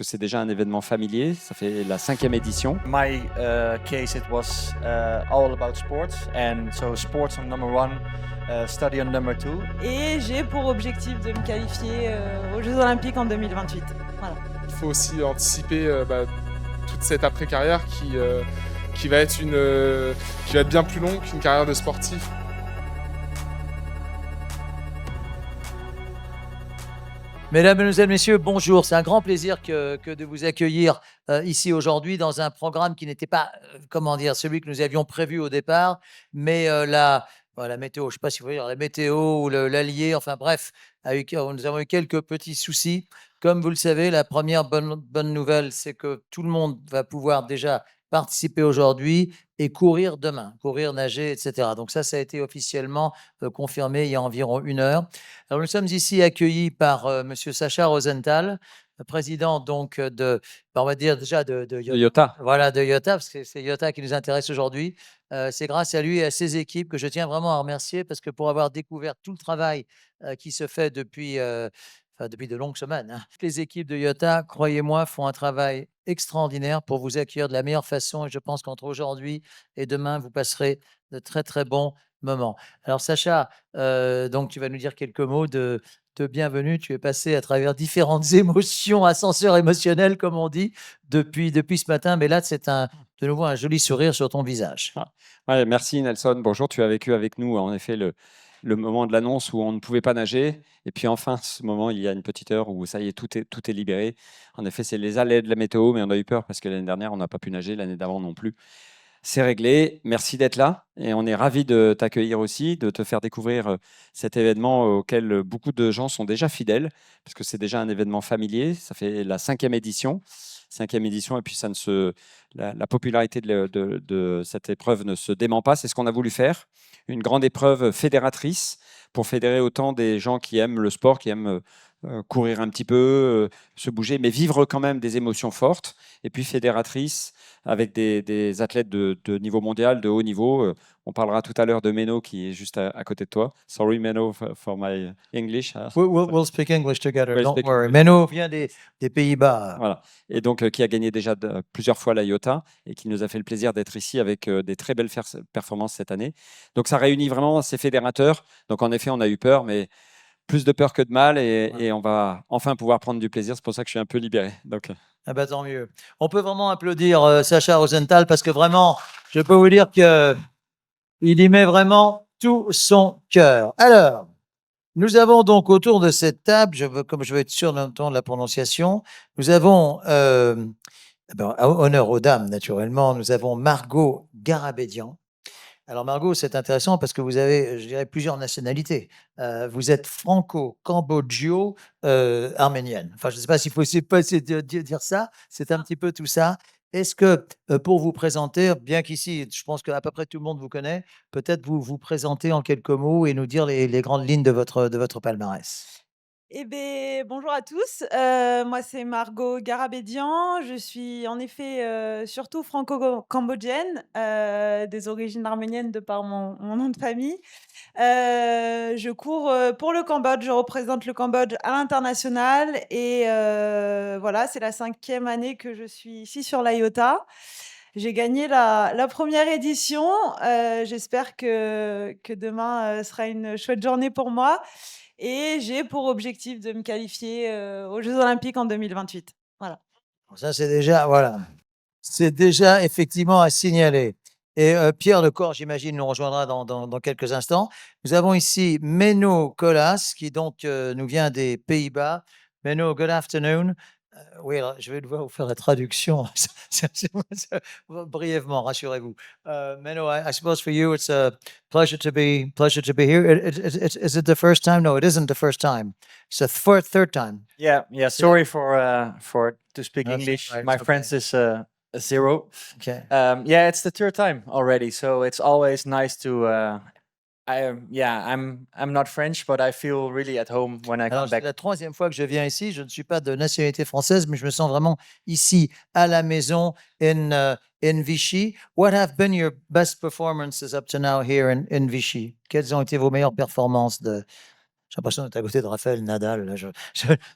que c'est déjà un événement familier. Ça fait la 5e édition. My case, it was all about sports, and so sports on number one, study on number two. Et j'ai pour objectif de me qualifier aux Jeux Olympiques en 2028. Voilà. Il faut aussi anticiper toute cette après-carrière qui va être bien plus longue qu'une carrière de sportif. Mesdames, Mesdemoiselles, Messieurs, bonjour. C'est un grand plaisir que de vous accueillir ici aujourd'hui dans un programme qui n'était pas, celui que nous avions prévu au départ, mais la météo, je ne sais pas si vous voulez dire la météo ou l'allié, enfin bref, nous avons eu quelques petits soucis. Comme vous le savez, la première bonne nouvelle, c'est que tout le monde va pouvoir déjà participer aujourd'hui et courir demain, courir, nager, etc. Donc ça a été officiellement confirmé il y a environ 1 heure. Alors nous sommes ici accueillis par Monsieur Sacha Rosenthal, président donc on va dire déjà de Yota. Voilà, de Yota, parce que c'est Yota qui nous intéresse aujourd'hui. C'est grâce à lui et à ses équipes que je tiens vraiment à remercier, parce que pour avoir découvert tout le travail qui se fait depuis de longues semaines, hein. Les équipes de Yota, croyez-moi, font un travail extraordinaire pour vous accueillir de la meilleure façon, et je pense qu'entre aujourd'hui et demain, vous passerez de très, très bons moments. Alors Sacha, donc tu vas nous dire quelques mots de bienvenue. Tu es passé à travers différentes émotions, ascenseurs émotionnels, comme on dit, depuis ce matin, mais là, c'est de nouveau un joli sourire sur ton visage. Ouais, merci Nelson. Bonjour, tu as vécu avec nous en effet le moment de l'annonce où on ne pouvait pas nager. Et puis enfin, ce moment, il y a une petite heure où ça y est, tout est libéré. En effet, c'est les aléas de la météo, mais on a eu peur parce que l'année dernière, on n'a pas pu nager, l'année d'avant non plus. C'est réglé. Merci d'être là. Et on est ravis de t'accueillir aussi, de te faire découvrir cet événement auquel beaucoup de gens sont déjà fidèles, parce que c'est déjà un événement familier. Ça fait la 5e édition. 5e édition, et puis la popularité de cette épreuve ne se dément pas. C'est ce qu'on a voulu faire. Une grande épreuve fédératrice pour fédérer autant des gens qui aiment le sport, qui aiment courir un petit peu, se bouger, mais vivre quand même des émotions fortes. Et puis fédératrice avec des athlètes de niveau mondial, de haut niveau. On parlera tout à l'heure de Menno qui est juste à côté de toi. Sorry Menno for my English. We'll speak English together, We'll don't speak worry. English. Menno vient des Pays-Bas. Voilà. Et donc qui a gagné déjà plusieurs fois la Iota et qui nous a fait le plaisir d'être ici avec des très belles performances cette année. Donc ça réunit vraiment ces fédérateurs. Donc en effet, on a eu peur, mais plus de peur que de mal, et on va enfin pouvoir prendre du plaisir. C'est pour ça que je suis un peu libéré. Donc, Ah bah, tant mieux. On peut vraiment applaudir Sacha Rosenthal, parce que vraiment, je peux vous dire qu'il y met vraiment tout son cœur. Alors, nous avons donc autour de cette table, comme je veux être sûr de la prononciation, nous avons, honneur aux dames naturellement, nous avons Margot Garabédian. Alors Margot, c'est intéressant parce que vous avez, je dirais, plusieurs nationalités. Vous êtes franco-cambodgio-arménienne. Enfin, je ne sais pas s'il faut dire ça, c'est un petit peu tout ça. Est-ce que, pour vous présenter, bien qu'ici, je pense qu'à peu près tout le monde vous connaît, peut-être vous présenter en quelques mots et nous dire les grandes lignes de votre palmarès. Eh bien, bonjour à tous. Moi, c'est Margot Garabédian. Je suis en effet surtout franco-cambodgienne, des origines arméniennes de par mon nom de famille. Je cours pour le Cambodge. Je représente le Cambodge à l'international. Et voilà, c'est la 5e année que je suis ici sur la Iota. J'ai gagné la première édition. J'espère que demain sera une chouette journée pour moi. Et j'ai pour objectif de me qualifier aux Jeux Olympiques en 2028. Voilà. Ça, c'est déjà effectivement à signaler. Et Pierre Lecor, j'imagine, nous rejoindra dans quelques instants. Nous avons ici Menno Colas, qui donc nous vient des Pays-Bas. Menno, good afternoon. Oui, alors, je vais devoir vous faire la traduction brièvement, rassurez-vous. Menno, I suppose for you it's a pleasure to be here. Is it the first time? No, it isn't the first time. It's the third time. Yeah. Sorry for to speak That's English. all right, My it's French is a 0. Okay. Yeah, it's the 3rd time already, so it's always nice to. I'm not French, but I feel really at home when I Alors, come c'est back. la 3e fois que je viens ici. Je ne suis pas de nationalité française, mais je me sens vraiment ici, à la maison, in Vichy. What have been your best performances up to now here in Vichy? Quelles ont été vos meilleures performances J'ai l'impression d'être à côté de Raphaël Nadal. Là.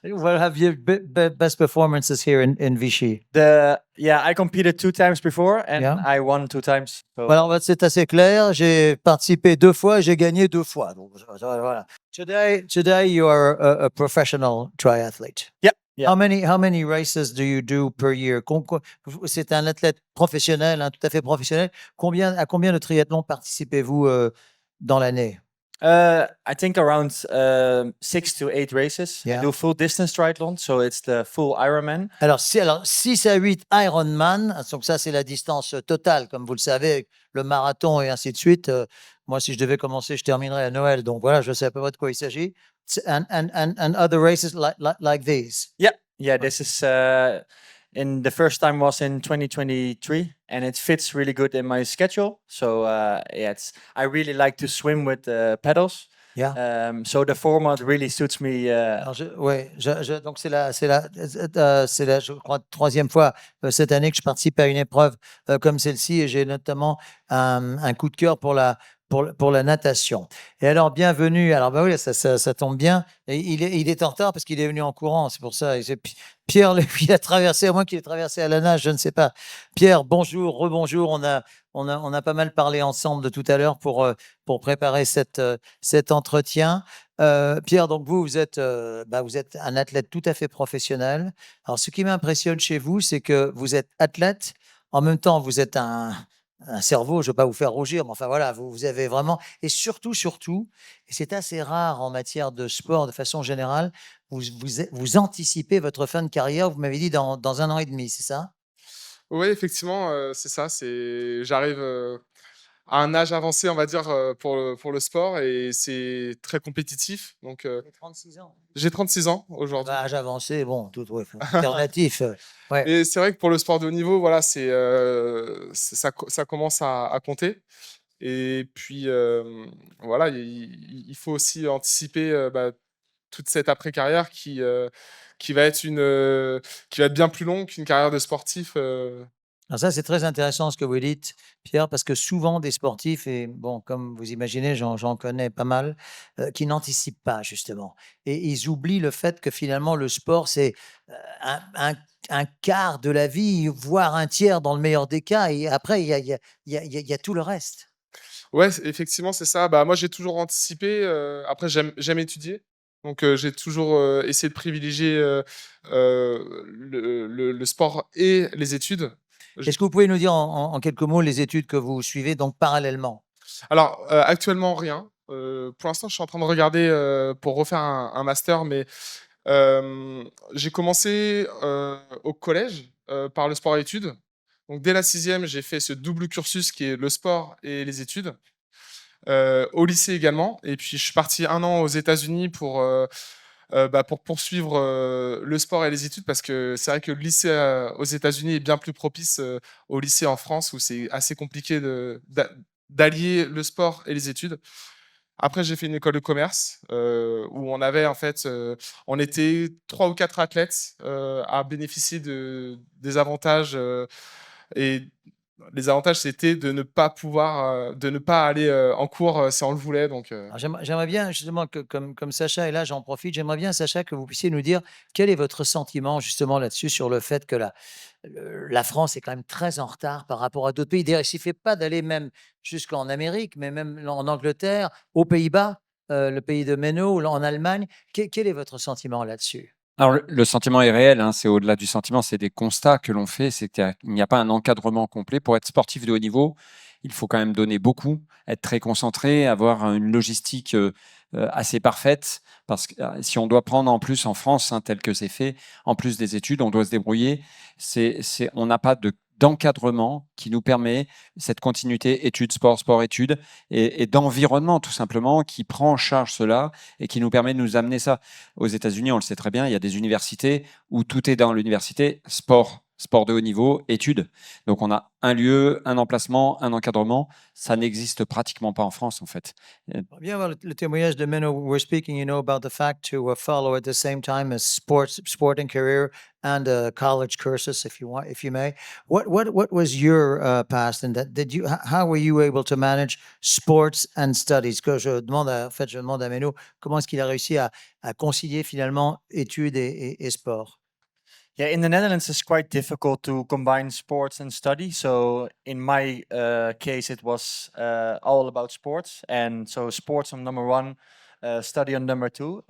What have your best performances here in Vichy? I competed 2 times before and Yeah. I won 2 times. So Alors, c'est assez clair. J'ai participé 2 fois, j'ai gagné 2 fois. Donc, voilà. Today you are a professional triathlete. Yeah, yeah. How many races do you do per year? C'est un athlète professionnel, hein, tout à fait professionnel. À combien de triathlons participez-vous dans l'année? I think around 6 to 8 races. Yeah. I do full distance triathlon, so it's the full Ironman. Alors 6 à 8 Ironman, donc ça c'est la distance totale, comme vous le savez, avec le marathon et ainsi de suite. Moi, si je devais commencer, je terminerais à Noël. Donc voilà, je sais à peu près de quoi il s'agit. And other races like these. Yeah, this is in the first time was in 2023 and it fits really good in my schedule. So I really like to swim with pedals. Yeah. So the format really suits me. Alors donc c'est la, je crois, 3e fois cette année que je participe à une épreuve comme celle-ci et j'ai notamment un coup de cœur pour la natation. Et alors, bienvenue. Alors, bah oui, ça tombe bien. Et il est en retard parce qu'il est venu en courant, c'est pour ça. Pierre, il a traversé, à moins qu'il ait traversé à la nage, je ne sais pas. Pierre, bonjour, rebonjour. On a pas mal parlé ensemble de tout à l'heure pour préparer cet entretien. Pierre, donc vous êtes un athlète tout à fait professionnel. Alors, ce qui m'impressionne chez vous, c'est que vous êtes athlète, en même temps, vous êtes un cerveau, je ne veux pas vous faire rougir, mais enfin voilà, vous avez vraiment, et surtout, et c'est assez rare en matière de sport de façon générale, vous anticipez votre fin de carrière, vous m'avez dit dans 1 an et demi, c'est ça? Oui, effectivement, c'est ça. J'arrive à un âge avancé, on va dire, pour le sport et c'est très compétitif. Donc, 36 ans. j'ai 36 ans aujourd'hui. Âge avancé, bon, tout alternatif. Ouais. Et c'est vrai que pour le sport de haut niveau, voilà, ça commence à compter. Et puis, voilà, il faut aussi anticiper toute cette après-carrière qui va être bien plus longue qu'une carrière de sportif. Alors ça, c'est très intéressant ce que vous dites, Pierre, parce que souvent des sportifs, et bon, comme vous imaginez, j'en connais pas mal, qui n'anticipent pas justement. Et ils oublient le fait que finalement le sport, c'est un quart de la vie, voire un tiers dans le meilleur des cas. Et après, il y a tout le reste. Ouais, effectivement, c'est ça. Bah, moi, j'ai toujours anticipé. Après, j'aime étudier. Donc, j'ai toujours essayé de privilégier le sport et les études. Est-ce que vous pouvez nous dire en quelques mots les études que vous suivez donc parallèlement? Alors, actuellement, rien. Pour l'instant, je suis en train de regarder pour refaire un master, mais j'ai commencé au collège par le sport et études. Donc, dès la 6e, j'ai fait ce double cursus qui est le sport et les études. Au lycée également. Et puis, je suis parti 1 an aux États-Unis pour poursuivre le sport et les études parce que c'est vrai que le lycée aux États-Unis est bien plus propice au lycée en France où c'est assez compliqué d'allier le sport et les études. Après, j'ai fait une école de commerce où on avait en fait, on était 3 ou 4 athlètes à bénéficier des avantages et les avantages, c'était de ne pas aller en cours si on le voulait. Donc, Alors, j'aimerais bien justement que comme Sacha est là, j'en profite, j'aimerais bien Sacha que vous puissiez nous dire quel est votre sentiment justement là-dessus sur le fait que la France est quand même très en retard par rapport à d'autres pays. D'ailleurs, il ne suffit pas d'aller même jusqu'en Amérique, mais même en Angleterre, aux Pays-Bas, le pays de Menno, ou en Allemagne. Quel est votre sentiment là-dessus? Alors, le sentiment est réel, hein, c'est au-delà du sentiment, c'est des constats que l'on fait, c'est qu'il n'y a pas un encadrement complet. Pour être sportif de haut niveau, il faut quand même donner beaucoup, être très concentré, avoir une logistique assez parfaite, parce que si on doit prendre en plus en France, hein, tel que c'est fait, en plus des études, on doit se débrouiller, on n'a pas d'encadrement qui nous permet cette continuité études, sport, sport-études et d'environnement tout simplement qui prend en charge cela et qui nous permet de nous amener ça. Aux États-Unis, on le sait très bien, il y a des universités où tout est dans l'université, sport sport de haut niveau, études. Donc, on a un lieu, un emplacement, un encadrement. Ça n'existe pratiquement pas en France, en fait. On vient voir le témoignage de Menno. We're speaking, about the fact to follow at the same time as sporting career and college cursus, if you may. What was your past in that? How were you able to manage sports and studies? Que je demande je demande à Menno comment est-ce qu'il a réussi à concilier finalement études et sport. Yeah, in the Netherlands, it's quite difficult to combine sports and study. So in my case, it was all about sports, and so sports on number one, study on number two.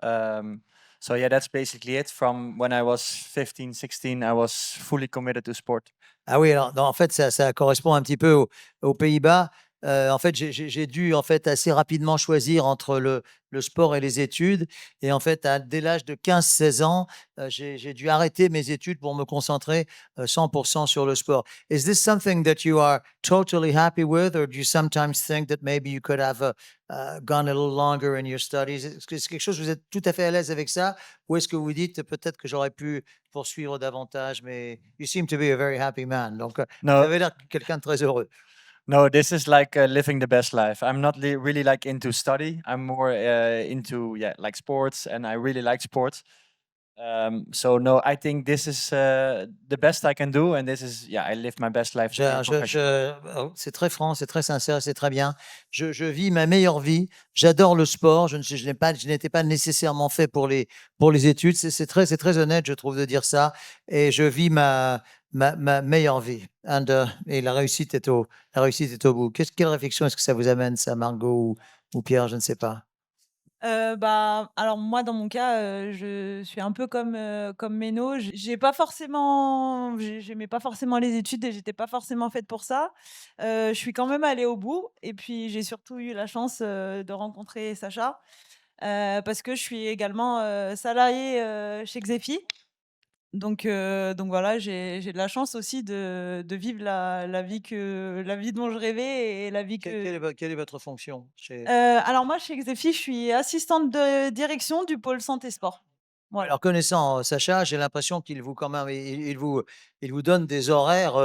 So yeah, that's basically it. From when I was 15, 16, I was fully committed to sport. Ah oui, alors non, en fait, ça correspond un petit peu aux Pays-Bas. En fait, j'ai dû en fait assez rapidement choisir entre le sport et les études. Et en fait, dès l'âge de 15-16 ans, j'ai dû arrêter mes études pour me concentrer 100% sur le sport. Is this something that you are totally happy with, or do you sometimes think that maybe you could have gone a little longer in your studies? Est-ce que c'est quelque chose, vous êtes tout à fait à l'aise avec ça, ou est-ce que vous dites peut-être que j'aurais pu poursuivre davantage, mais you seem to be a very happy man. Donc, vous No, avez l'air quelqu'un de très heureux. no, this is like living the best life. I'm not really like into study. I'm more into like sports, and I really like sports. So no, I think this is the best I can do, and this is I live my best life. C'est très franc, c'est très sincère, c'est très bien. Je vis ma meilleure vie. J'adore le sport. Je n'étais pas nécessairement fait pour les études. C'est très honnête, je trouve, de dire ça. Et je vis ma meilleure vie. Et la réussite est au bout. Quelle réflexion est-ce que ça vous amène, ça, Margot ou Pierre? Je ne sais pas. Alors moi, dans mon cas, je suis un peu comme Méno. J'ai pas forcément j'aimais pas forcément les études et j'étais pas forcément faite pour ça. Je suis quand même allée au bout et puis j'ai surtout eu la chance, de rencontrer Sacha, parce que je suis également, salariée, chez Xefi. Donc voilà, j'ai de la chance aussi de vivre la vie dont je rêvais et la vie que Quelle est votre fonction chez... alors moi, chez Xefi, je suis assistante de direction du pôle santé sport. Voilà. Alors, connaissant Sacha, j'ai l'impression qu'il vous, quand même, il vous donne des horaires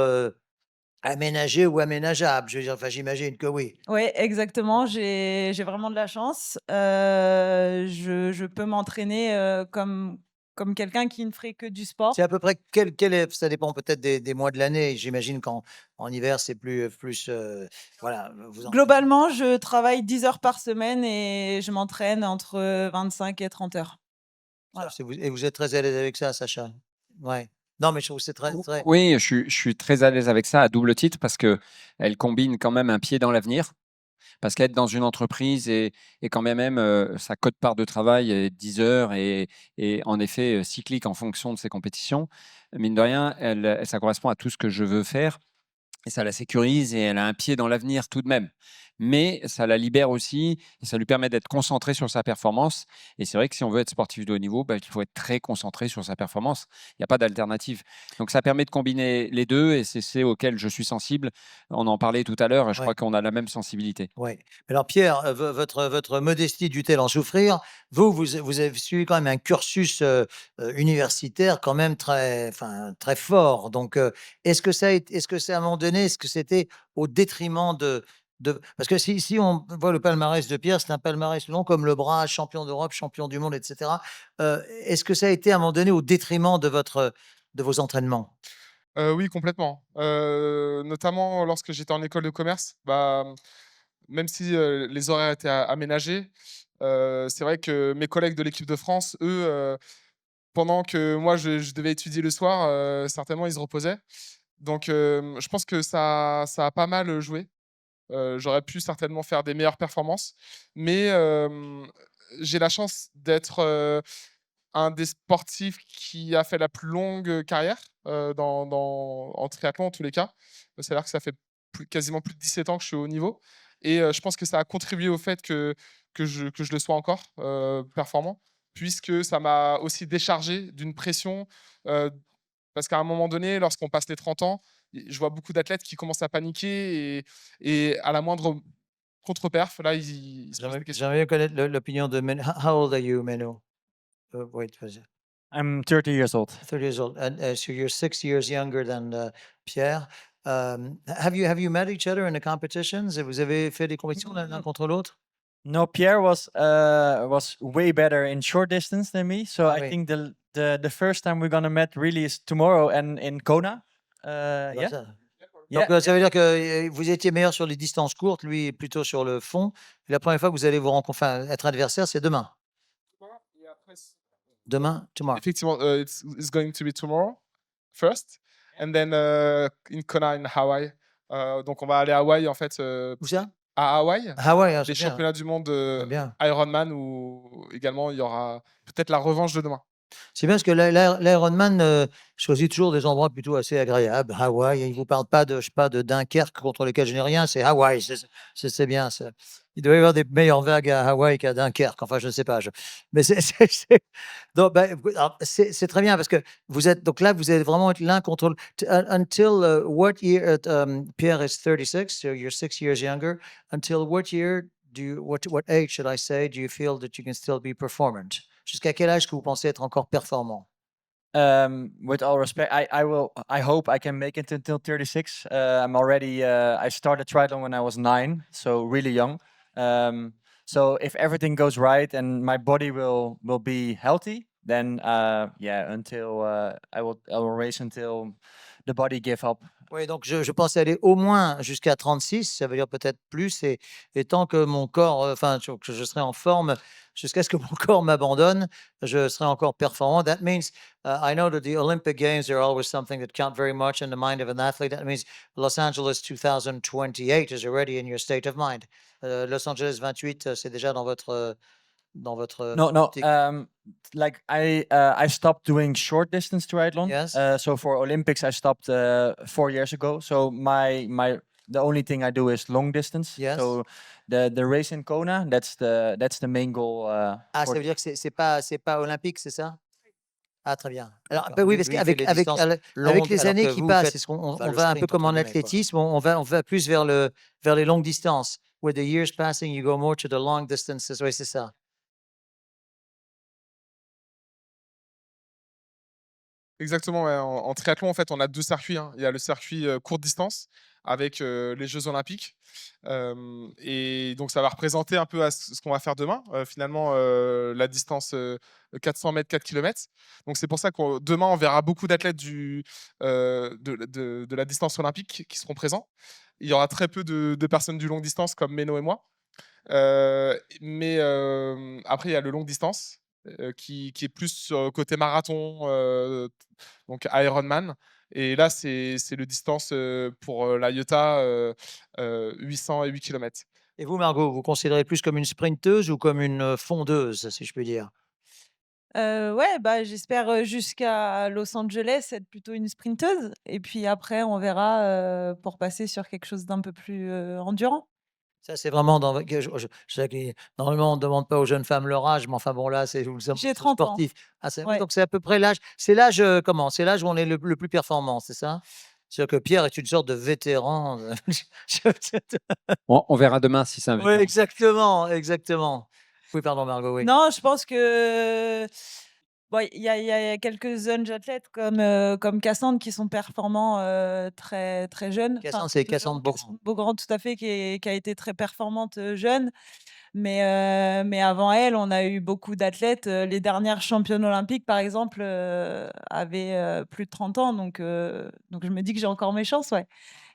aménagés ou aménageables. Je veux dire, enfin, j'imagine que oui. Oui, exactement, j'ai vraiment de la chance. Je peux m'entraîner, comme quelqu'un qui ne ferait que du sport. C'est à peu près ça dépend peut-être des mois de l'année. J'imagine qu'en hiver, c'est plus voilà. Globalement, je travaille 10 heures par semaine et je m'entraîne entre 25 et 30 heures. Voilà. Et vous êtes très à l'aise avec ça, Sacha? Ouais. Non, mais je trouve que c'est très... Oui, je suis très à l'aise avec ça à double titre parce qu'elle combine quand même un pied dans l'avenir. Parce qu'être dans une entreprise et quand même, sa quote-part de travail est 10 heures et en effet cyclique en fonction de ses compétitions. Mine de rien, ça correspond à tout ce que je veux faire et ça la sécurise et elle a un pied dans l'avenir tout de même. Mais ça la libère aussi et ça lui permet d'être concentrée sur sa performance. Et c'est vrai que si on veut être sportif de haut niveau, il faut être très concentré sur sa performance. Il n'y a pas d'alternative. Donc ça permet de combiner les deux et c'est auquel je suis sensible. On en parlait tout à l'heure et je crois qu'on a la même sensibilité. Oui. Alors Pierre, votre modestie dut-elle en souffrir? Vous avez suivi quand même un cursus universitaire quand même très fort. Donc, est-ce que c'est à un moment donné, est-ce que c'était au détriment parce que si on voit le palmarès de Pierre, c'est un palmarès long comme le bras, champion d'Europe, champion du monde, etc. Est-ce que ça a été à un moment donné au détriment de vos entraînements? Oui, complètement. Notamment lorsque j'étais en école de commerce, même si les horaires étaient aménagés, c'est vrai que mes collègues de l'équipe de France, eux, pendant que moi je devais étudier le soir, certainement ils se reposaient. Donc je pense que ça a pas mal joué. J'aurais pu certainement faire des meilleures performances, mais j'ai la chance d'être un des sportifs qui a fait la plus longue carrière en triathlon en tous les cas. C'est-à-dire que ça fait quasiment plus de 17 ans que je suis au haut niveau et je pense que ça a contribué au fait que je le sois encore performant, puisque ça m'a aussi déchargé d'une pression, parce qu'à un moment donné, lorsqu'on passe les 30 ans, je vois beaucoup d'athlètes qui commencent à paniquer et à la moindre contre-perf, là, ils se posent des questions. J'aimerais bien connaître l'opinion de Menno. How old are you, Menno? Wait, vas-y. I'm 30 years old. 30 years old. And so you're 6 years younger than Pierre. Have you met each other in the competitions? Vous avez fait des compétitions l'un contre l'autre? No, Pierre was way better in short distance than me. So Ah I oui. think the first time we're gonna meet really is tomorrow and in Kona. Bah, Yeah. ça. Yeah. Donc, ça veut dire que vous étiez meilleur sur les distances courtes, lui plutôt sur le fond. Et la première fois que vous allez vous rencontrer, enfin, être adversaire, c'est demain. Et après, Demain, tomorrow. effectivement, it's going to be tomorrow first, and then in Kona in Hawaii. Donc on va aller à Hawaï en fait. Où ça? À Hawaï, Ah ouais, ah, c'est les bien. championnats du monde C'est bien. Ironman où également il y aura peut-être la revanche de demain. C'est bien parce que l'Ironman choisit toujours des endroits plutôt assez agréables. Hawaï, il ne vous parle pas de, je sais pas, de Dunkerque contre lequel je n'ai rien, c'est Hawaï, c'est bien. Il doit y avoir des meilleures vagues à Hawaï qu'à Dunkerque, enfin je ne sais pas. Mais donc, ben, alors, c'est très bien parce que vous êtes, donc là, vous allez vraiment être l'un contre l'autre. Until what year, Pierre is 36, so you're 6 years younger. Until what year what age should I say, do you feel that you can still be performant? Jusqu'à quel âge que vous pensez être encore performant? With all respect, I hope I can make it until 36. I'm already. I started triathlon when I was 9, so really young. So if everything goes right and my body will be healthy, then until I will race until the body give up. Oui, donc je pense aller au moins jusqu'à 36, ça veut dire peut-être plus, et tant que mon corps, enfin, que je serai en forme, jusqu'à ce que mon corps m'abandonne, je serai encore performant. That means, I know that the Olympic Games are always something that count very much in the mind of an athlete. That means Los Angeles 2028 is already in your state of mind. Los Angeles 28, c'est déjà dans votre No, optique. like I stopped doing short distance triathlon. Yes. So for Olympics, I stopped 4 years ago. So the only thing I do is long distance. Yes. So the race in Kona, that's the main goal. Ah, ça for- veut dire que c'est pas olympique, c'est ça? Ah, très bien. Alors, D'accord. bah oui, Lui- parce lui, il fait qu'avec les avec distances avec longues, les alors années que qui vous passent, faites, est-ce qu'on bah, le va un peu sprint, comme en entre guillemets, quoi. athlétisme, on va plus vers les longues distances. With the years passing, you go more to the long distances. Oui, c'est ça. Exactement, ouais. En triathlon, en fait, on a 2 circuits, hein. Il y a le circuit, courte distance avec, les Jeux olympiques, et donc ça va représenter un peu à ce qu'on va faire demain, finalement, la distance, 400 mètres, 4 kilomètres. Donc c'est pour ça que demain, on verra beaucoup d'athlètes de la distance olympique qui seront présents. Il y aura très peu de personnes du longue distance comme Meno et moi. Mais après, il y a le longue distance, qui est plus sur le côté marathon, donc Ironman. Et là, c'est le distance pour la IOTA, 800 et 8 km. Et vous, Margot, vous considérez plus comme une sprinteuse ou comme une fondeuse, si je puis dire? Ouais, bah, j'espère, jusqu'à Los Angeles être plutôt une sprinteuse et puis après on verra, pour passer sur quelque chose d'un peu plus, endurant. Ça, c'est vraiment dans votre. Je sais que normalement, on ne demande pas aux jeunes femmes leur âge, mais enfin bon, là, c'est vous sommes J'ai 30 ans. sportif. Ah, oui, Ouais. donc c'est à peu près l'âge. C'est l'âge, comment? C'est l'âge où on est le plus performant, c'est ça? C'est-à-dire que Pierre est une sorte de vétéran. On verra demain si c'est un Oui, vétéran. exactement, exactement. Oui, pardon, Margot, oui. Non, je pense que bon, il y a quelques jeunes athlètes comme Cassandre qui sont performants, très, très jeunes. Enfin, Cassandre, c'est plutôt Cassandre Beaugrand. Cassandre Beaugrand, tout à fait, qui a été très performante, jeune. Mais avant elle, on a eu beaucoup d'athlètes. Les dernières championnes olympiques, par exemple, avaient plus de 30 ans. Donc je me dis que j'ai encore mes chances, ouais.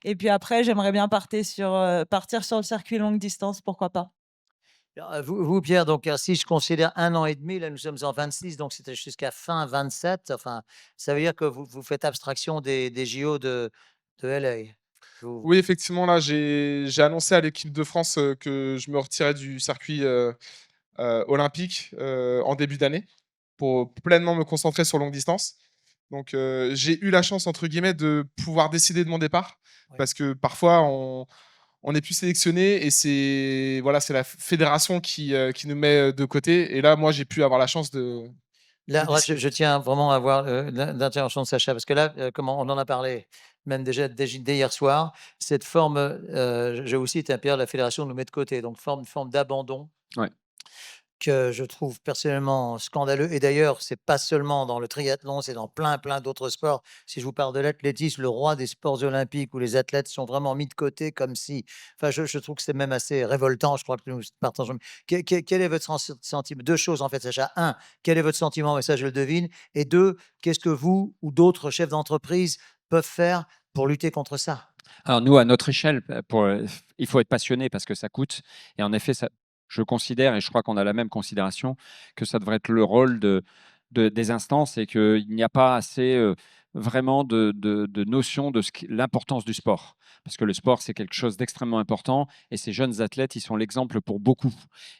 Et puis après, j'aimerais bien partir sur le circuit longue distance, pourquoi pas. Alors, vous, Pierre, donc si je considère 1 an et demi, là nous sommes en 26, donc c'était jusqu'à fin 27. Enfin, ça veut dire que vous faites abstraction des JO de LA. Oui, effectivement, là, j'ai annoncé à l'équipe de France que je me retirais du circuit olympique en début d'année pour pleinement me concentrer sur longue distance. Donc, j'ai eu la chance, entre guillemets, de pouvoir décider de mon départ, Oui. parce que parfois, on n'est plus sélectionné et c'est la fédération qui nous met de côté. Et là, moi, j'ai pu avoir la chance de. Là, je tiens vraiment à voir l'intervention de Sacha, parce que là, comment on en a parlé, même déjà dès hier soir, cette forme, je vous cite, Pierre, la fédération nous met de côté, donc forme d'abandon. Ouais. que je trouve personnellement scandaleux. Et d'ailleurs, c'est pas seulement dans le triathlon, c'est dans plein, plein d'autres sports. Si je vous parle de l'athlétisme, le roi des sports olympiques où les athlètes sont vraiment mis de côté comme si. Enfin, je trouve que c'est même assez révoltant. Je crois que nous partageons. Quel est votre sentiment? Deux choses en fait, Sacha. Un, quel est votre sentiment? Mais ça, je le devine. Et deux, qu'est-ce que vous ou d'autres chefs d'entreprise peuvent faire pour lutter contre ça? Alors nous, à notre échelle, il faut être passionné parce que ça coûte. Et en effet, je considère, et je crois qu'on a la même considération, que ça devrait être le rôle des instances et qu'il n'y a pas assez vraiment de notion de l'importance du sport. Parce que le sport, c'est quelque chose d'extrêmement important et ces jeunes athlètes, ils sont l'exemple pour beaucoup.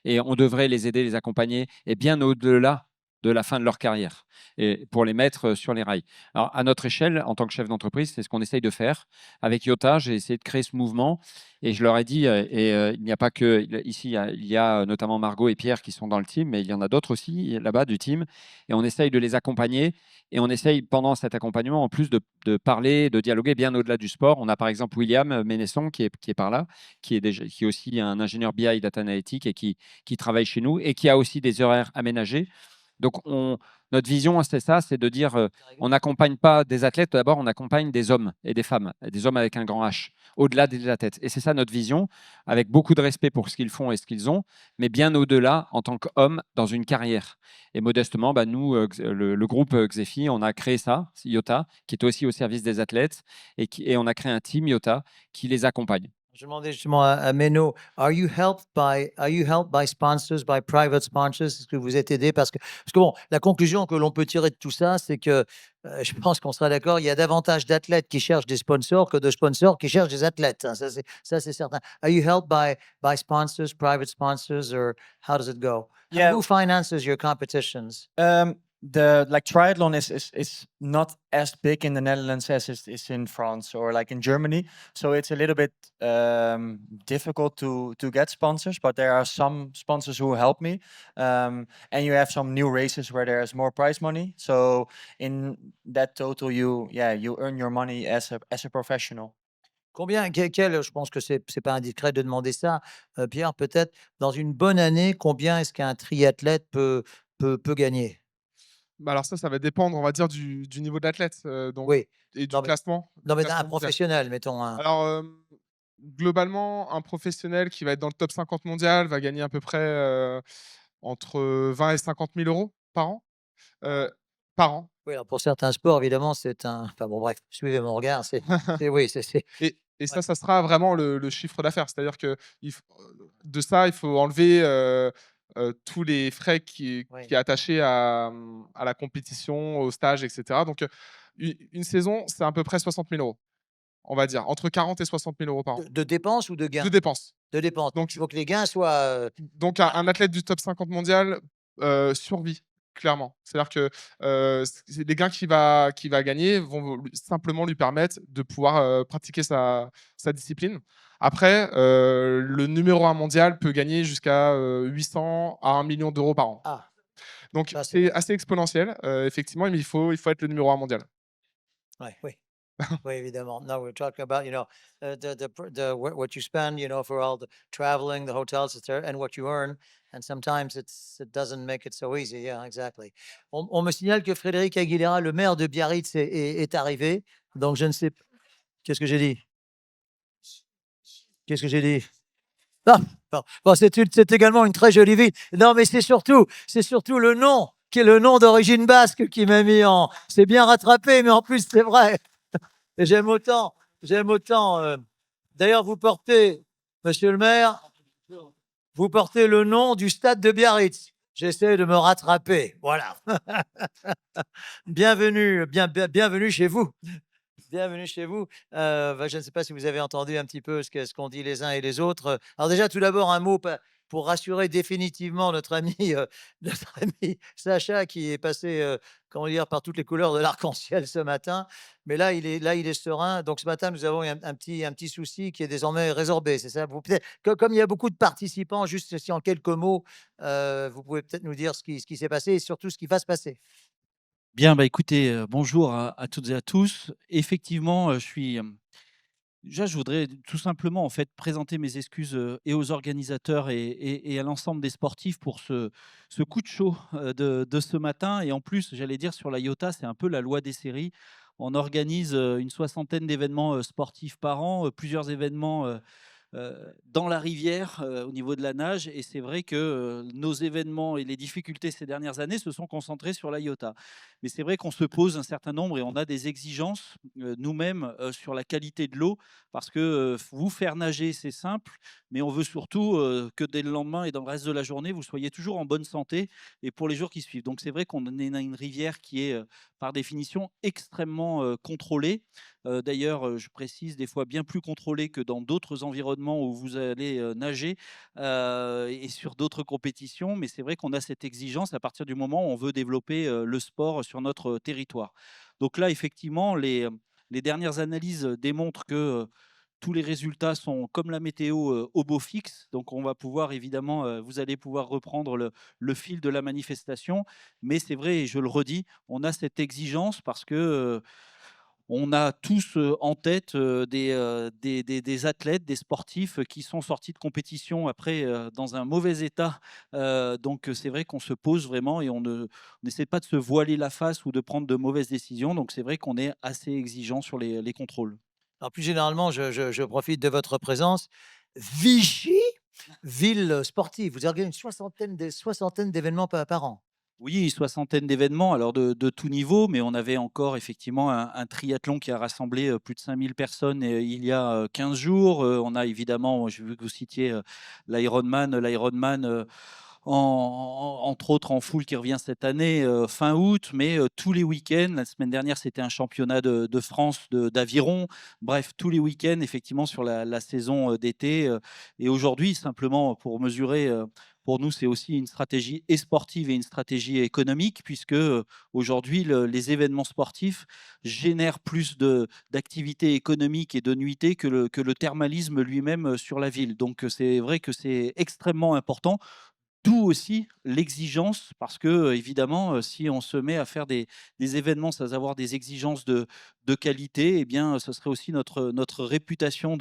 Et on devrait les aider, les accompagner, et bien au-delà de la fin de leur carrière, et pour les mettre sur les rails. Alors, à notre échelle, en tant que chef d'entreprise, c'est ce qu'on essaye de faire. Avec Yota, j'ai essayé de créer ce mouvement et je leur ai dit, il n'y a pas que ici, il y a notamment Margot et Pierre qui sont dans le team, mais il y en a d'autres aussi là-bas du team. Et on essaye de les accompagner et on essaye pendant cet accompagnement, en plus de parler, de dialoguer bien au-delà du sport. On a par exemple William Ménesson qui est par là, qui est aussi un ingénieur BI Data Analytics et qui travaille chez nous et qui a aussi des horaires aménagés. Donc, notre vision, c'est ça, c'est de dire, on n'accompagne pas des athlètes, d'abord, on accompagne des hommes et des femmes, des hommes avec un grand H, au-delà des athlètes. Et c'est ça notre vision, avec beaucoup de respect pour ce qu'ils font et ce qu'ils ont, mais bien au-delà, en tant qu'hommes, dans une carrière. Et modestement, bah, nous, le groupe Xefi, on a créé ça, Iota, qui est aussi au service des athlètes, et on a créé un team Iota qui les accompagne. Je demandais justement à Menno, are you helped by sponsors, by private sponsors? Est-ce que vous êtes aidé? Parce que bon, la conclusion que l'on peut tirer de tout ça, c'est que je pense qu'on sera d'accord, il y a davantage d'athlètes qui cherchent des sponsors que de sponsors qui cherchent des athlètes, hein. Ça, c'est certain. Are you helped by sponsors, private sponsors, or how does it go? Yeah. Who finances your competitions? The triathlon is not as big in the Netherlands as it is in France or like in Germany, so it's a little bit difficult to get sponsors, but there are some sponsors who help me, and you have some new races where there is more prize money, so in that total you earn your money as a professional. Combien, je pense que c'est pas indiscret de demander ça, Pierre, peut-être, dans une bonne année, combien est-ce qu'un triathlète peut gagner? Bah, alors ça va dépendre, on va dire, du niveau de l'athlète, donc Oui. et du Non, mais classement. non, mais un Classement mondial. professionnel, mettons un. Alors, globalement, un professionnel qui va être dans le top 50 mondial va gagner à peu près, entre 20 et 50 000 € par an. Par an. Oui, alors pour certains sports, évidemment, c'est un enfin bon, bref, suivez mon regard, oui, c'est Et ça sera vraiment le chiffre d'affaires. C'est-à-dire que de ça, il faut enlever, tous les frais qui Oui. est attaché à la compétition, au stage, et cetera. Donc, une saison, c'est à peu près 60 000 €, on va dire, entre 40 et 60 000 € par an. De dépenses ou de gains? De dépenses. De dépenses. Donc Il faut que les gains soient, Donc un athlète du top 50 mondial, survit, clairement. C'est-à-dire que, c'est les gains qu'il va gagner vont simplement lui permettre de pouvoir, pratiquer sa discipline. Après, le numéro 1 mondial peut gagner jusqu'à, 800 à 1 million € par an. ah, Donc ça c'est c'est assez exponentiel, effectivement, mais il faut être le numéro 1 mondial. ouais, oui. Oui, évidemment. No, we're talking about, what you spend, for all the traveling, the hotels, etc., and what you earn. And sometimes it doesn't make it so easy. Yeah, exactly. On me signale que Frédéric Aguilera, le maire de Biarritz, est arrivé. Donc, je ne sais pas. Qu'est-ce que j'ai dit? Qu'est-ce que j'ai dit? Ah, bon, c'est également une très jolie ville. Non, mais c'est surtout le nom, qui est le nom d'origine basque qui m'a mis en. C'est bien rattrapé, mais en plus, c'est vrai. Et j'aime autant. D'ailleurs, vous portez, monsieur le maire, vous portez le nom du stade de Biarritz. J'essaie de me rattraper. Voilà. Bienvenue chez vous. Bienvenue chez vous. Je ne sais pas si vous avez entendu un petit peu ce qu'on dit les uns et les autres. Alors déjà, tout d'abord, un mot pour rassurer définitivement notre ami Sacha, qui est passé comment dire, par toutes les couleurs de l'arc-en-ciel ce matin. Mais là, il est serein. Donc ce matin, nous avons eu un petit souci qui est désormais résorbé. C'est ça. Vous peut-être, comme il y a beaucoup de participants, juste si en quelques mots, vous pouvez peut-être nous dire ce qui s'est passé et surtout ce qui va se passer. Bien, bah, écoutez, bonjour à toutes et à tous. Effectivement, Déjà, je voudrais tout simplement en fait présenter mes excuses et aux organisateurs et à l'ensemble des sportifs pour ce coup de chaud de ce matin. Et en plus, j'allais dire sur la IOTA, c'est un peu la loi des séries. On organise une soixantaine d'événements sportifs par an, plusieurs événements dans la rivière au niveau de la nage. Et c'est vrai que nos événements et les difficultés ces dernières années se sont concentrés sur la IOTA. Mais c'est vrai qu'on se pose un certain nombre et on a des exigences nous-mêmes sur la qualité de l'eau parce que vous faire nager, c'est simple, mais on veut surtout que dès le lendemain et dans le reste de la journée, vous soyez toujours en bonne santé et pour les jours qui suivent. Donc c'est vrai qu'on est dans une rivière qui est par définition extrêmement contrôlée. D'ailleurs, je précise, des fois bien plus contrôlée que dans d'autres environnements où vous allez nager et sur d'autres compétitions. Mais c'est vrai qu'on a cette exigence à partir du moment où on veut développer le sport sur notre territoire. Donc là, effectivement, les dernières analyses démontrent que tous les résultats sont comme la météo au beau fixe. Donc on va pouvoir évidemment, vous allez pouvoir reprendre le fil de la manifestation. Mais c'est vrai, et je le redis, on a cette exigence parce que on a tous en tête des athlètes, des sportifs qui sont sortis de compétition après dans un mauvais état. Donc c'est vrai qu'on se pose vraiment et on n'essaie pas de se voiler la face ou de prendre de mauvaises décisions. Donc c'est vrai qu'on est assez exigeant sur les contrôles. Alors plus généralement, je profite de votre présence. Vichy, ville sportive, vous organisez une soixantaine d'événements par an? Oui, une soixantaine d'événements, alors de tout niveau, mais on avait encore effectivement un triathlon qui a rassemblé plus de 5000 personnes il y a 15 jours. On a évidemment, j'ai vu que vous citiez l'Ironman, entre autres en foule qui revient cette année, fin août, mais tous les week-ends. La semaine dernière, c'était un championnat de France d'aviron. Bref, tous les week-ends, effectivement, sur la saison d'été. Et aujourd'hui, simplement pour mesurer, pour nous, c'est aussi une stratégie et sportive et une stratégie économique, puisque aujourd'hui, les événements sportifs génèrent plus d'activités économiques et de nuitées que le thermalisme lui-même sur la ville. Donc, c'est vrai que c'est extrêmement important. D'où aussi l'exigence, parce que, évidemment, si on se met à faire des événements sans avoir des exigences de qualité, eh bien, ce serait aussi notre réputation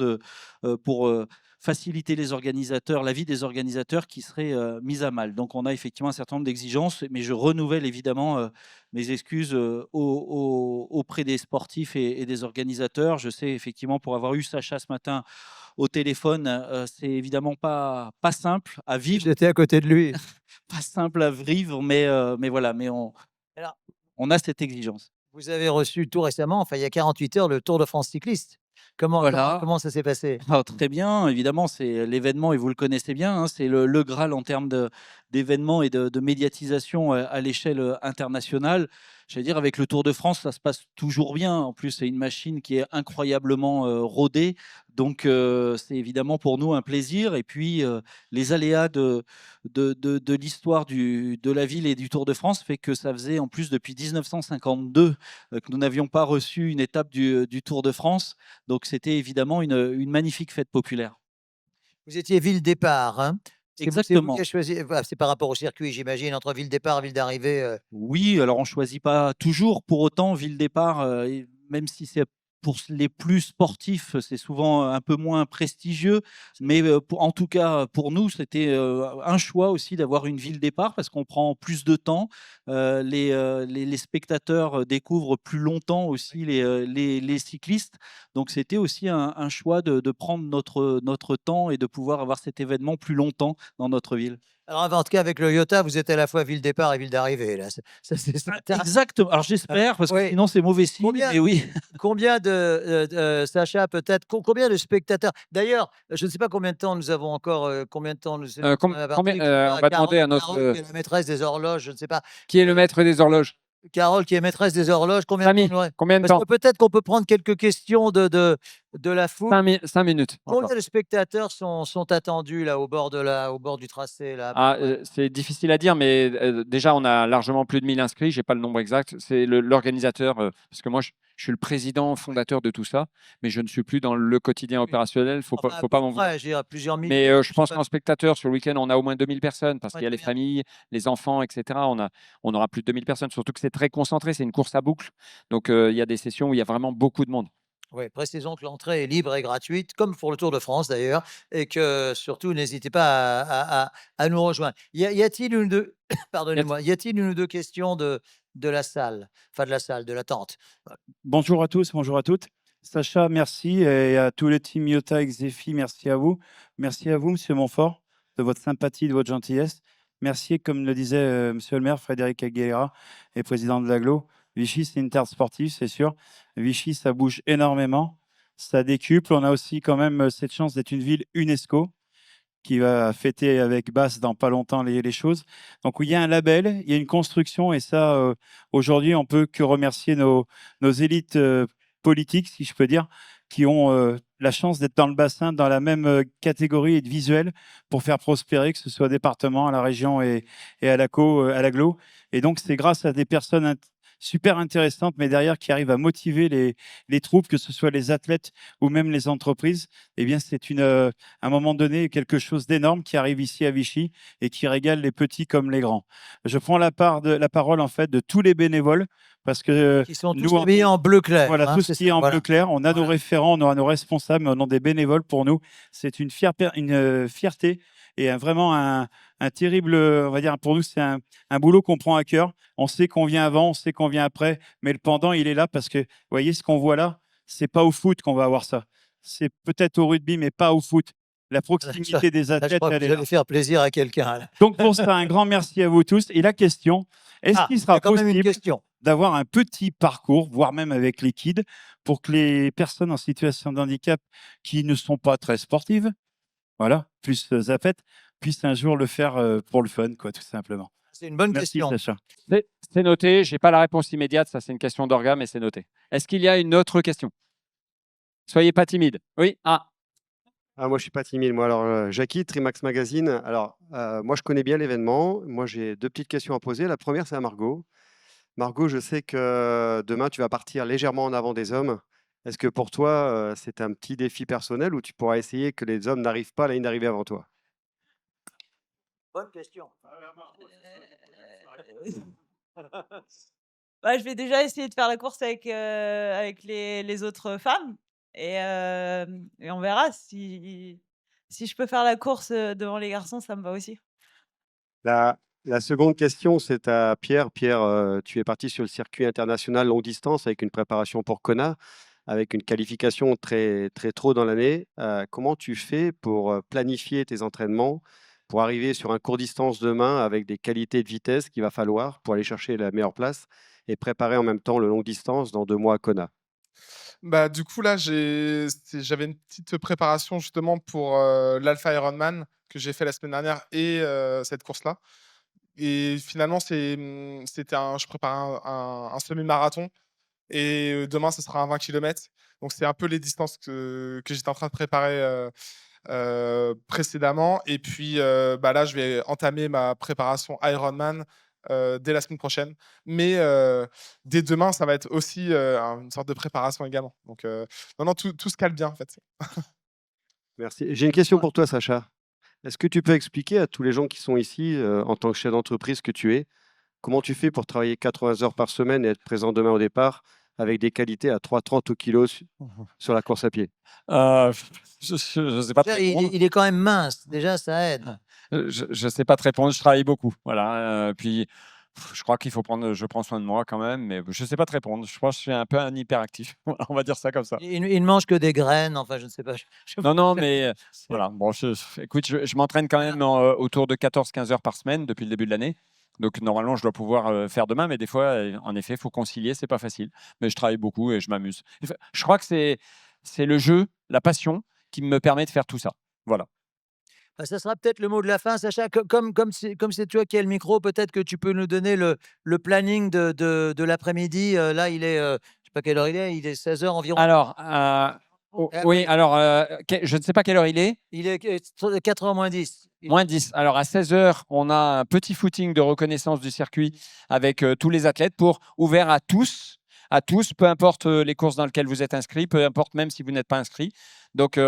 pour faciliter les organisateurs, la vie des organisateurs qui serait mise à mal. Donc, on a effectivement un certain nombre d'exigences, mais je renouvelle évidemment mes excuses auprès des sportifs et des organisateurs. Je sais effectivement, pour avoir eu Sacha ce matin au téléphone, c'est évidemment pas simple à vivre. J'étais à côté de lui. Pas simple à vivre, mais voilà, mais Alors, on a cette exigence. vous avez reçu tout récemment, enfin il y a 48 heures, le Tour de France cycliste. Voilà. Comment ça s'est passé? Alors, très bien, évidemment, c'est l'événement et vous le connaissez bien, hein, c'est le Graal en termes d'événements et de médiatisation à l'échelle internationale. J'allais dire, avec le Tour de France, ça se passe toujours bien. En plus, c'est une machine qui est incroyablement rodée. Donc, c'est évidemment pour nous un plaisir. Et puis, les aléas de l'histoire de la ville et du Tour de France fait que ça faisait en plus depuis 1952 que nous n'avions pas reçu une étape du Tour de France. Donc, c'était évidemment une magnifique fête populaire. Vous étiez ville départ, hein? C'est vous qui Exactement. avez choisi, voilà, c'est par rapport au circuit, j'imagine, entre ville départ, ville d'arrivée. Oui, alors on choisit pas toujours pour autant ville départ, et même si c'est pour les plus sportifs, c'est souvent un peu moins prestigieux. Mais, en tout cas, pour nous, c'était, un choix aussi d'avoir une ville départ parce qu'on prend plus de temps. Les spectateurs, découvrent plus longtemps aussi les cyclistes. Donc c'était aussi un choix de prendre notre temps et de pouvoir avoir cet événement plus longtemps dans notre ville. Alors, en tout cas, avec le Iota, vous êtes à la fois ville départ et ville d'arrivée, là. Ça, c'est certain. Exactement. Alors j'espère parce que Oui. sinon c'est mauvais signe, Combien mais oui. Combien Sacha, peut-être, combien de spectateurs? D'ailleurs, je ne sais pas combien de temps nous avons encore, combien de temps nous sommes Combien, partis. on va demander à notre Carole qui est la maîtresse des horloges, je ne sais pas. qui est le maître des horloges? Carole qui est maîtresse des horloges, combien de temps Samy, nous reste? combien de Parce temps? que peut-être qu'on peut prendre quelques questions de la foule. 5 minutes encore. Combien de spectateurs sont attendus là au bord du tracé là? Ah, c'est difficile à dire, mais déjà, on a largement plus de 1000 inscrits. J'ai pas le nombre exact. C'est l'organisateur, parce que moi, je suis le président fondateur de tout ça, mais je ne suis plus dans le quotidien Oui. opérationnel. Faut Enfin, pas m'en vouloir. je veux dire plusieurs milliers. Mais je sais pense pas. qu'en spectateurs, sur le week-end, on a au moins 2000 personnes parce Ouais, qu'il y a les très bien. familles, les enfants, etc. On aura plus de 2000 personnes, surtout que c'est très concentré. C'est une course à boucle. Donc, il y a des sessions où il y a vraiment beaucoup de monde. Oui, précisons que l'entrée est libre et gratuite, comme pour le Tour de France d'ailleurs, et que surtout n'hésitez pas à nous rejoindre. Y a-t-il une ou deux, Y a- pardonnez-moi, y a-t-il une ou deux questions de la salle, enfin de la salle, de la tente? Bonjour à tous, bonjour à toutes. Sacha, merci et à tout le team Iota Xefi, merci à vous. Merci à vous, Monsieur Montfort, de votre sympathie, de votre gentillesse. Merci, comme le disait Monsieur le maire, Frédéric Aguilera, et président de l'AGLO. Vichy, c'est une terre sportive, c'est sûr. Vichy, ça bouge énormément, ça décuple. On a aussi quand même cette chance d'être une ville UNESCO qui va fêter avec Basse dans pas longtemps les choses. Donc, il y a un label, il y a une construction, et ça, aujourd'hui, on peut que remercier nos élites politiques, si je peux dire, qui ont la chance d'être dans le bassin, dans la même catégorie et de visuel pour faire prospérer, que ce soit au département, à la région et à à l'agglo. Et donc, c'est grâce à des personnes super intéressantes, mais derrière qui arrivent à motiver les troupes, que ce soit les athlètes ou même les entreprises. Eh bien, c'est à un moment donné quelque chose d'énorme qui arrive ici à Vichy et qui régale les petits comme les grands. Je prends la parole en fait de tous les bénévoles parce que Qui sont nous, tous habillés en bleu clair. voilà, hein, tout ce c'est qui est ça, en voilà. bleu clair, on a nos Voilà. référents, on a nos responsables, mais on a des bénévoles pour nous. C'est une fierté et vraiment un terrible, on va dire, pour nous, c'est un boulot qu'on prend à cœur. On sait qu'on vient avant, on sait qu'on vient après, mais le pendant, il est là parce que, vous voyez, ce qu'on voit là, c'est pas au foot qu'on va avoir ça. C'est peut-être au rugby, mais pas au foot. La proximité des Là, je athlètes, crois que elle vous est là. allez faire plaisir à quelqu'un. Là. Donc, pour ça, un grand merci à vous tous. Et la question, est-ce Ah, qu'il il y sera a quand même une possible question. d'avoir un petit parcours, voire même avec liquide, pour que les personnes en situation de handicap qui ne sont pas très sportives, voilà, plus Zapet, puissent un jour le faire pour le fun, quoi, tout simplement. C'est une bonne Merci, question. Sacha. C'est noté. J'ai pas la réponse immédiate. Ça, c'est une question d'orga, mais c'est noté. Est-ce qu'il y a une autre question? Soyez pas timide. Oui. Ah. Ah, moi, je suis pas timide. Moi, alors, Jackie, Trimax Magazine. Alors, moi, je connais bien l'événement. Moi, j'ai deux petites questions à poser. La première, c'est à Margot. Margot, je sais que demain, tu vas partir légèrement en avant des hommes. Est-ce que pour toi, c'est un petit défi personnel ou tu pourras essayer que les hommes n'arrivent pas à la ligne d'arrivée avant toi? Bonne question. Bah, je vais déjà essayer de faire la course avec les autres femmes et on verra si je peux faire la course, devant les garçons, ça me va aussi. La seconde question, c'est à Pierre. Pierre, tu es parti sur le circuit international longue distance avec une préparation pour Kona, avec une qualification très, très tôt dans l'année. Comment tu fais pour planifier tes entraînements, pour arriver sur un court distance demain avec des qualités de vitesse qu'il va falloir pour aller chercher la meilleure place et préparer en même temps le longue distance dans 2 mois à Kona? Bah, du coup, là, j'avais une petite préparation justement pour l'Alpha Ironman que j'ai fait la semaine dernière et cette course-là. Et finalement, je prépare un semi-marathon et demain, ce sera un 20 km. Donc, c'est un peu les distances que j'étais en train de préparer précédemment. Et puis, bah, là, je vais entamer ma préparation Ironman dès la semaine prochaine. Mais dès demain, ça va être aussi une sorte de préparation également. Donc, non, tout se cale bien, en fait. Merci. J'ai une question pour toi, Sacha. Est-ce que tu peux expliquer à tous les gens qui sont ici, en tant que chef d'entreprise que tu es, comment tu fais pour travailler 80 heures par semaine et être présent demain au départ avec des qualités à 3,30 au kilo sur la course à pied? Je ne sais pas te répondre. Il est quand même mince. Déjà, ça aide. Je sais pas te répondre. Je travaille beaucoup. Voilà. Puis, je crois qu'il faut je prends soin de moi quand même, mais je sais pas te répondre. Je pense que je suis un peu un hyperactif. Voilà, on va dire ça comme ça. Il ne mange que des graines. Enfin, je ne sais pas. Non, mais voilà. Bon, écoute, je m'entraîne quand même autour de 14-15 heures par semaine depuis le début de l'année. Donc, normalement, je dois pouvoir faire demain, mais des fois, en effet, il faut concilier, c'est pas facile. Mais je travaille beaucoup et je m'amuse. Je crois que c'est le jeu, la passion qui me permet de faire tout ça. Voilà. Bah, ça sera peut-être le mot de la fin, Sacha. Comme c'est toi qui as le micro, peut-être que tu peux nous donner le planning de l'après-midi. Là, il est, je ne sais pas quelle heure il est 16 heures environ. Alors, oui, alors, je ne sais pas quelle heure il est. Il est 4 h moins 10. Moins 10. Alors, à 16 heures, on a un petit footing de reconnaissance du circuit avec tous les athlètes ouvert à tous, peu importe les courses dans lesquelles vous êtes inscrits, peu importe même si vous n'êtes pas inscrit. Donc,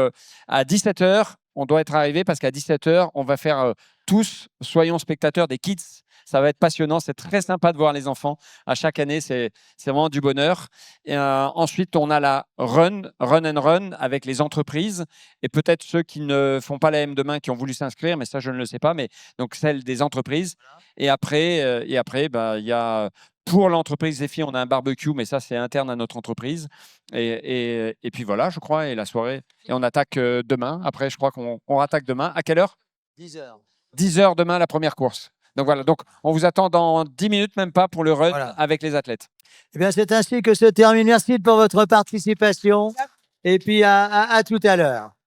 à 17 heures, on doit être arrivé parce qu'à 17 heures, on va faire tous, soyons spectateurs des Kids Ça va être passionnant. C'est très sympa de voir les enfants. À chaque année, c'est vraiment du bonheur. Et, ensuite, on a la run and run avec les entreprises et peut-être ceux qui ne font pas la M demain qui ont voulu s'inscrire, mais ça, je ne le sais pas. Mais donc, celle des entreprises. Et après, bah, il y a pour l'entreprise Zephy, on a un barbecue, mais ça, c'est interne à notre entreprise. Et puis voilà, je crois, et la soirée. Et on attaque demain. Après, je crois qu'on rattaque demain. À quelle heure? 10h. 10h demain, la première course. Donc voilà, donc on vous attend dans 10 minutes, même pas, pour le run Voilà. avec les athlètes. Eh bien, c'est ainsi que se termine. Merci pour votre participation. Et puis, à tout à l'heure.